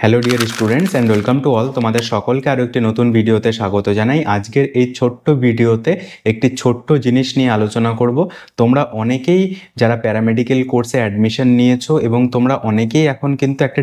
Hello dear students and welcome to all. তোমাদের সকলকে আরও একটি নতুন ভিডিওতে স্বাগত জানাই। আজকের এই ছোট্ট ভিডিওতে একটি ছোট্ট জিনিস নিয়ে আলোচনা করব। তোমরা অনেকেই যারা প্যারামেডিক্যাল কোর্সে অ্যাডমিশন নিয়েছো এবং তোমরা অনেকেই এখন কিন্তু একটা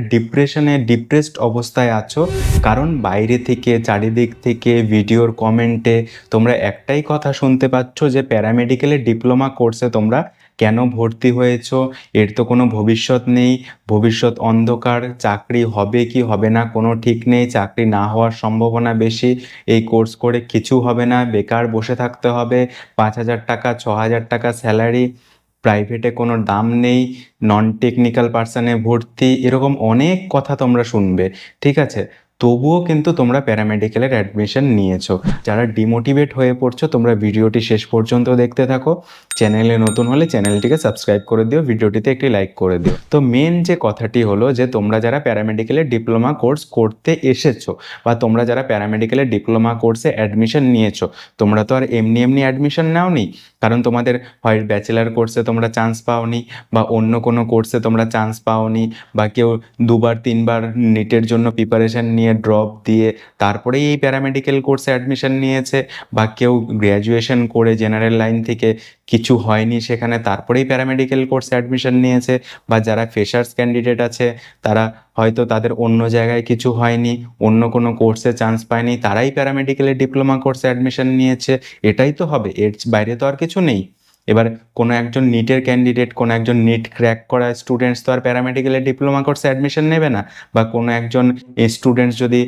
ডিপ্রেসড অবস্থায় আছো, কারণ বাইরে থেকে চারিদিক থেকে ভিডিওর কমেন্টে তোমরা একটাই কথা শুনতে পাচ্ছ যে প্যারামেডিক্যালের ডিপ্লোমা কোর্সে তোমরা কেন ভর্তি হয়েছো, এর তো কোনো ভবিষ্যৎ নেই, ভবিষ্যৎ অন্ধকার, চাকরি হবে কি হবে না কোনো ঠিক নেই, চাকরি না হওয়ার সম্ভাবনা বেশি, এই কোর্স করে কিছু হবে না, বেকার বসে থাকতে হবে, 5,000 টাকা 6,000 টাকা স্যালারি, প্রাইভেটে কোনো দাম নেই, নন টেকনিক্যাল পার্সনে ভর্তি, এরকম অনেক কথা তোমরা শুনবে। ঠিক আছে, তবুও কিন্তু তোমরা প্যারামেডিক্যালের অ্যাডমিশন নিয়েছো। যারা ডিমোটিভেট হয়ে পড়ছো তোমরা ভিডিওটি শেষ পর্যন্ত দেখতে থাকো। চ্যানেলে নতুন হলে চ্যানেলটিকে সাবস্ক্রাইব করে দিও, ভিডিওটিতে একটি লাইক করে দিও। তো মেন যে কথাটি হলো যে তোমরা যারা প্যারামেডিক্যালের ডিপ্লোমা কোর্স করতে এসেছো বা তোমরা যারা প্যারামেডিক্যালের ডিপ্লোমা কোর্সে অ্যাডমিশন নিয়েছো, তোমরা তো আর এমনি এমনি অ্যাডমিশন নাওনি, কারণ তোমাদের হয় ব্যাচেলার কোর্সে তোমরা চান্স পাওনি বা অন্য কোনো কোর্সে তোমরা চান্স পাওনি, বা কেউ 2বার 3বার নিটের জন্য প্রিপারেশন নিয়ে ড্রপ দিয়ে তারপরেই এই প্যারামেডিক্যাল কোর্সে অ্যাডমিশন নিয়েছে, বা কেউ গ্র্যাজুয়েশন করে জেনারেল লাইন থেকে কিছু হয়নি সেখানে তারপরেই প্যারামেডিক্যাল কোর্সে অ্যাডমিশন নিয়েছে, বা যারা ফ্রেশার্স ক্যান্ডিডেট আছে তারা হয়তো তাদের অন্য জায়গায় কিছু হয়নি, অন্য কোনো কোর্সে চান্স পায়নি, তারাই প্যারামেডিক্যালের ডিপ্লোমা কোর্সে অ্যাডমিশন নিয়েছে। এটাই তো হবে, এর বাইরে তো আর কিছু নেই। এবার কোনো একজন নিটের ক্যান্ডিডেট, কোনো একজন নিট ক্র্যাক করা স্টুডেন্টস তো আর প্যারামেডিক্যালের ডিপ্লোমা কোর্সে অ্যাডমিশন নেবে না, বা কোনো একজন স্টুডেন্টস যদি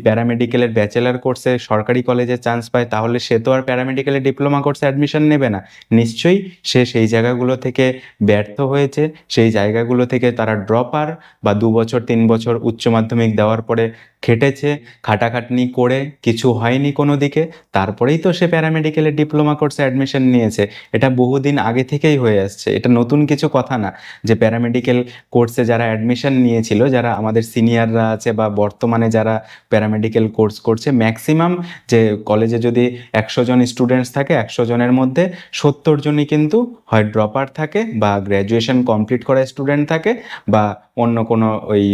প্যারামেডিক্যালের ব্যাচেলার কোর্সে সরকারি কলেজে চান্স পায় তাহলে সে তো আর প্যারামেডিক্যালের ডিপ্লোমা কোর্সে অ্যাডমিশন নেবে না। নিশ্চয়ই সে সেই জায়গাগুলো থেকে ব্যর্থ হয়েছে, সেই জায়গাগুলো থেকে তারা ড্রপার, বা 2 বছর 3 বছর উচ্চ মাধ্যমিক দেওয়ার পরে খেটেছে, খাটাখাটনি করে কিছু হয়নি কোনো দিকে, তারপরেই তো সে প্যারামেডিক্যালের ডিপ্লোমা কোর্সে অ্যাডমিশন নিয়েছে। এটা বহুদিন আগে থেকেই হয়ে আসছে, এটা নতুন কিছু কথা না। যে প্যারামেডিক্যাল কোর্সে যারা অ্যাডমিশন নিয়েছিল, যারা আমাদের সিনিয়ররা আছে বা বর্তমানে যারা প্যারামেডিক্যাল কোর্স করছে, ম্যাক্সিমাম যে কলেজে যদি 100 জন স্টুডেন্টস থাকে 100 জনের মধ্যে 70 জনই কিন্তু হয় ড্রপার থাকে, বা গ্র্যাজুয়েশন কমপ্লিট করা স্টুডেন্ট থাকে, বা অন্য কোনো ওই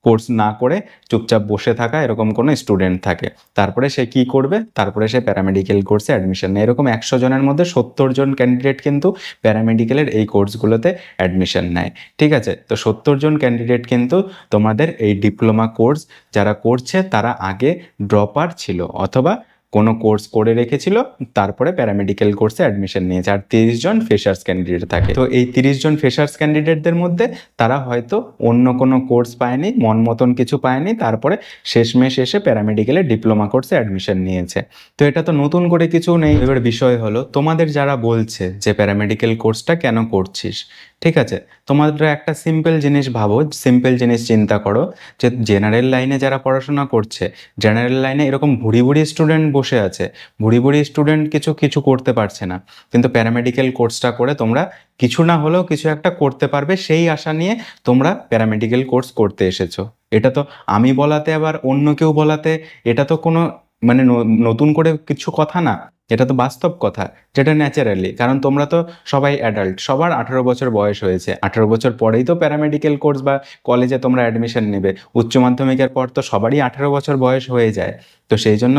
কোর্স না করে চুপচাপ বসে থাকা এরকম কোনো স্টুডেন্ট থাকে। তারপরে সে কি করবে, তারপরে সে প্যারামেডিক্যাল কোর্সে অ্যাডমিশন নেয়। এরকম 100 জনের মধ্যে 70 জন ক্যান্ডিডেট কিন্তু প্যারামেডিক্যালের এই কোর্সগুলোতে অ্যাডমিশন নেয়। ঠিক আছে, তো 70 জন ক্যান্ডিডেট কিন্তু তোমাদের এই ডিপ্লোমা কোর্স যারা করছে তারা আগে ড্রপার ছিল অথবা কোনো কোর্স করে রেখেছিল, তারপরে প্যারামেডিক্যাল কোর্সে অ্যাডমিশন নিয়েছে, আর 30 জন ফ্রেশার্স ক্যান্ডিডেট থাকে। তো এই 30 জন ফ্রেশার্স ক্যান্ডিডেটদের মধ্যে তারা হয়তো অন্য কোনো কোর্স পায়নি, মন মতন কিছু পায়নি, তারপরে শেষমেশ এসে প্যারামেডিক্যালের ডিপ্লোমা কোর্সে অ্যাডমিশন নিয়েছে। তো এটা তো নতুন করে কিছু নেই। এবার বিষয় হলো তোমাদের যারা বলছে যে প্যারামেডিক্যাল কোর্সটা কেন করছিস, ঠিক আছে, তোমরা একটা সিম্পল জিনিস ভাবো, সিম্পল জিনিস চিন্তা করো, যে জেনারেল লাইনে যারা পড়াশোনা করছে, জেনারেল লাইনে এরকম ভুড়ি ভুড়ি স্টুডেন্ট বসে আছে, ভুড়ি ভুড়ি স্টুডেন্ট কিছু করতে পারছে না, কিন্তু প্যারামেডিক্যাল কোর্সটা করে তোমরা কিছু না হলেও কিছু একটা করতে পারবে, সেই আশা নিয়ে তোমরা প্যারামেডিক্যাল কোর্স করতে এসেছো। এটা তো আমি বলাতে আবার অন্য কেউ বলাতে এটা তো কোনো মানে নতুন করে কিছু কথা না, এটা তো বাস্তব কথা, যেটা ন্যাচারালি। কারণ তোমরা তো সবাই অ্যাডাল্ট, সবার 18 বছর বয়স হয়েছে, 18 বছর পরেই তো প্যারামেডিক্যাল কোর্স বা কলেজে তোমরা অ্যাডমিশন নেবে। উচ্চ মাধ্যমিকের পর তো সবারই 18 বছর বয়স হয়ে যায়। তো সেই জন্য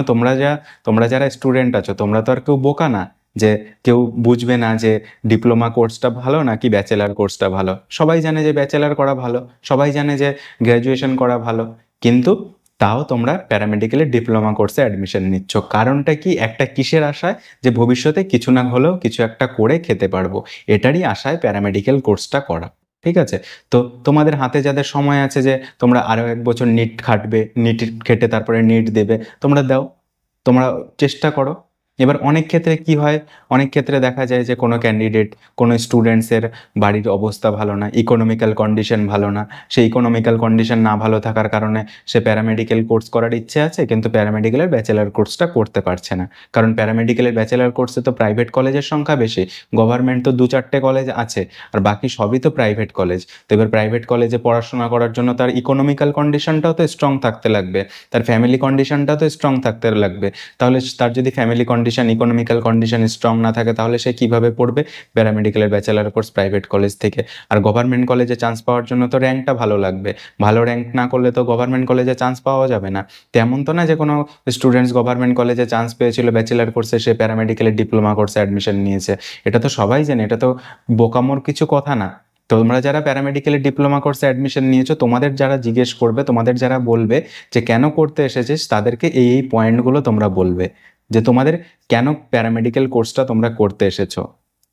তোমরা যারা স্টুডেন্ট আছো তোমরা তো আর কেউ বোকা না যে কেউ বুঝবে না যে ডিপ্লোমা কোর্সটা ভালো নাকি ব্যাচেলার কোর্সটা ভালো। সবাই জানে যে ব্যাচেলার করা ভালো, সবাই জানে যে গ্র্যাজুয়েশন করা ভালো, কিন্তু তাও তোমরা প্যারামেডিক্যালের ডিপ্লোমা কোর্সে অ্যাডমিশন নিচ্ছ। কারণটা কি, একটা কিসের আশায়, যে ভবিষ্যতে কিছু না হলেও কিছু একটা করে খেতে পারবো, এটারই আশায় প্যারামেডিক্যাল কোর্সটা করা। ঠিক আছে, তো তোমাদের হাতে যাদের সময় আছে যে তোমরা আরও 1 বছর নিট খাটবে, নিট খেটে তারপরে নিট দেবে, তোমরা দাও, তোমরা চেষ্টা করো। এবার অনেক ক্ষেত্রে কি হয়, অনেক ক্ষেত্রে দেখা যায় যে কোনো ক্যান্ডিডেট, কোনো স্টুডেন্টসের বাড়ির অবস্থা ভালো না, ইকোনমিক্যাল কন্ডিশন ভালো না, সেই ইকোনমিক্যাল কন্ডিশন না ভালো থাকার কারণে সে প্যারামেডিক্যাল কোর্স করার ইচ্ছে আছে কিন্তু প্যারামেডিক্যালের ব্যাচেলার কোর্সটা করতে পারছে না। কারণ প্যারামেডিক্যালের ব্যাচেলার কোর্সে তো প্রাইভেট কলেজের সংখ্যা বেশি, গভর্নমেন্ট তো 2-4টে কলেজ আছে, আর বাকি সবই তো প্রাইভেট কলেজ। তো এবার প্রাইভেট কলেজে পড়াশোনা করার জন্য তার ইকোনমিক্যাল কন্ডিশনটাও তো স্ট্রং থাকতে লাগবে, তার ফ্যামিলি কন্ডিশনটাও তো স্ট্রং থাকতে লাগবে। তাহলে তার যদি family condition, economical condition strong না থাকে তাহলে সে কিভাবে পড়বে প্যারামেডিক্যালের ব্যাচেলার কোর্স প্রাইভেট কলেজ থেকে? আর গভর্নমেন্ট কলেজে চান্স পাওয়ার জন্য তো র্যাঙ্কটা ভালো লাগবে, ভালো র্যাঙ্ক না করলে তো গভর্নমেন্ট কলেজে চান্স পাওয়া যাবে না। তেমন তো না যে কোনো স্টুডেন্টস গভর্নমেন্ট কলেজে চান্স পেয়েছিল ব্যাচেলার কোর্সে, সে প্যারামেডিক্যালের ডিপ্লোমা কোর্সে অ্যাডমিশন নিয়েছে। এটা তো সবাই জানে, এটা তো বোকামোর কিছু কথা না। তোমরা যারা প্যারামেডিক্যালের ডিপ্লোমা কোর্সে অ্যাডমিশন নিয়েছো, তোমাদের যারা জিজ্ঞেস করবে, তোমাদের যারা বলবে যে কেন করতে এসেছিস, তাদেরকে এই পয়েন্টগুলো তোমরা বলবে যে তোমাদের কেন প্যারামেডিক্যাল কোর্সটা তোমরা করতে এসেছো।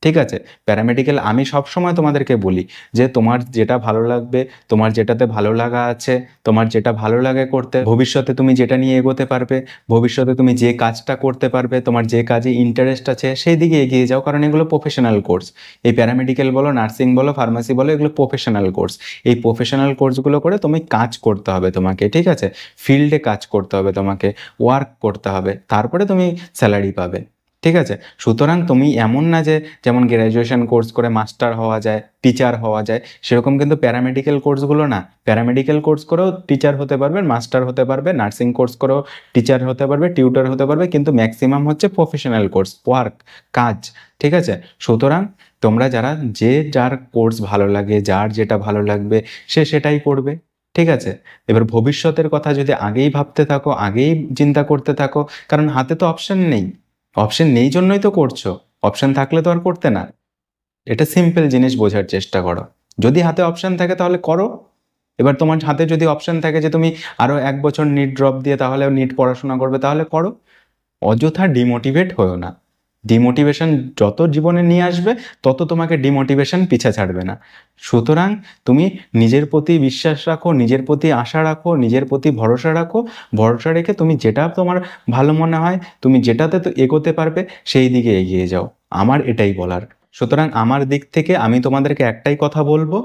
ঠিক আছে? প্যারামেডিক্যাল আমি সবসময় তোমাদেরকে বলি যে তোমার যেটা ভালো লাগবে, তোমার যেটাতে ভালো লাগা আছে, তোমার যেটা ভালো লাগে করতে, ভবিষ্যতে তুমি যেটা নিয়ে এগোতে পারবে, ভবিষ্যতে তুমি যে কাজটা করতে পারবে, তোমার যে কাজে ইন্টারেস্ট আছে সেই দিকে এগিয়ে যাও। কারণ এগুলো প্রফেশনাল কোর্স। এই প্যারামেডিক্যাল বলো, নার্সিং বলো, ফার্মাসি বলো, এগুলো প্রফেশনাল কোর্স। এই প্রফেশনাল কোর্সগুলো করে তুমি কাজ করতে হবে তোমাকে। ঠিক আছে? ফিল্ডে কাজ করতে হবে তোমাকে, ওয়ার্ক করতে হবে, তারপরে তুমি স্যালারি পাবে। ঠিক আছে? সুতরাং তুমি এমন না যে যেমন গ্র্যাজুয়েশন কোর্স করে মাস্টার হওয়া যায়, টিচার হওয়া যায়, সেরকম কিন্তু প্যারামেডিক্যাল কোর্সগুলো না। প্যারামেডিক্যাল কোর্স করেও টিচার হতে পারবে, মাস্টার হতে পারবে, নার্সিং কোর্স করেও টিচার হতে পারবে, টিউটর হতে পারবে, কিন্তু ম্যাক্সিমাম হচ্ছে প্রফেশনাল কোর্স, ওয়ার্ক, কাজ। ঠিক আছে? সুতরাং তোমরা যারা যে যার কোর্স ভালো লাগে, যার যেটা ভালো লাগবে সে সেটাই করবে। ঠিক আছে? এবার ভবিষ্যতের কথা যদি আগেই ভাবতে থাকো, আগেই চিন্তা করতে থাকো, কারণ হাতে তো অপশন নেই। অপশন নেই জন্যই তো করছো, অপশন থাকলে তো আর করতে না। এটা সিম্পল জিনিস বোঝার চেষ্টা করো। যদি হাতে অপশন থাকে তাহলে করো। এবার তোমার হাতে যদি অপশন থাকে যে তুমি আরও 1 বছর নিট ড্রপ দিয়ে তাহলে নিট পড়াশোনা করবে, তাহলে করো। অযথা ডিমোটিভেট হয়েও না। ডিমোটিভেশন যত জীবনে নিয়ে আসবে তত তোমাকে ডিমোটিভেশন পিছা ছাড়বে না। সুতরাং তুমি নিজের প্রতি বিশ্বাস রাখো, নিজের প্রতি আশা রাখো, নিজের প্রতি ভরসা রাখো। ভরসা রেখে তুমি যেটা তোমার ভালো মনে হয়, তুমি যেটাতে তো এগোতে পারবে সেই দিকে এগিয়ে যাও। আমার এটাই বলার। সুতরাং আমার দিক থেকে আমি তোমাদেরকে একটাই কথা বলবো,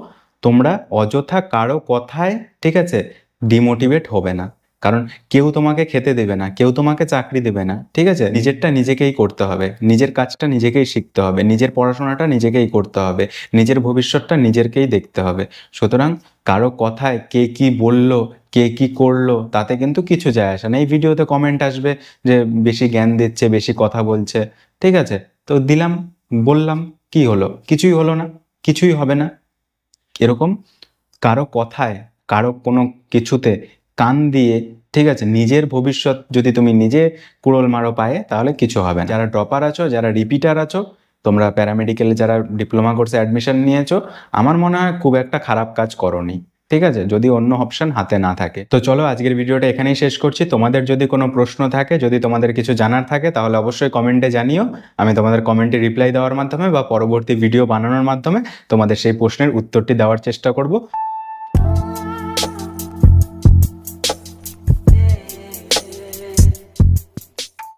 তোমরা অযথা কারো কথায়, ঠিক আছে, ডিমোটিভেট হবে না। কারণ কেউ তোমাকে খেতে দেবে না, কেউ তোমাকে চাকরি দেবে না। ঠিক আছে? নিজেরটা নিজেকেই করতে হবে, নিজের কাজটা নিজেকেই শিখতে হবে, নিজের পড়াশোনাটা নিজেকেই করতে হবে, নিজের ভবিষ্যৎটা নিজেরকেই দেখতে হবে। সুতরাং কারো কথায় কে কি বলল, কে কি করলো, তাতে কিন্তু কিছু যায় আসে না। এই ভিডিওতে কমেন্ট আসবে যে বেশি জ্ঞান দিচ্ছে, বেশি কথা বলছে। ঠিক আছে? তো দিলাম, বললাম, কি হলো? কিছুই হলো না, কিছুই হবে না। এরকম কারো কথায়, কারো কোনো কিছুতে কান দিয়ে, ঠিক আছে, নিজের ভবিষ্যৎ যদি তুমি নিজে কুড়োল মারো পায়ে, তাহলে কিছু হবে না। যারা ড্রপার আছো, যারা রিপিটার আছো, তোমরা প্যারামেডিক্যালে যারা ডিপ্লোমা কোর্সে অ্যাডমিশন নিয়েছো, আমার মনে হয় খুব একটা খারাপ কাজ করোনি। ঠিক আছে? যদি অন্য অপশন হাতে না থাকে। তো চলো আজকের ভিডিওটা এখানেই শেষ করছি। তোমাদের যদি কোনো প্রশ্ন থাকে, যদি তোমাদের কিছু জানার থাকে, তাহলে অবশ্যই কমেন্টে জানিও। আমি তোমাদের কমেন্টে রিপ্লাই দেওয়ার মাধ্যমে বা পরবর্তী ভিডিও বানানোর মাধ্যমে তোমাদের সেই প্রশ্নের উত্তরটি দেওয়ার চেষ্টা করব।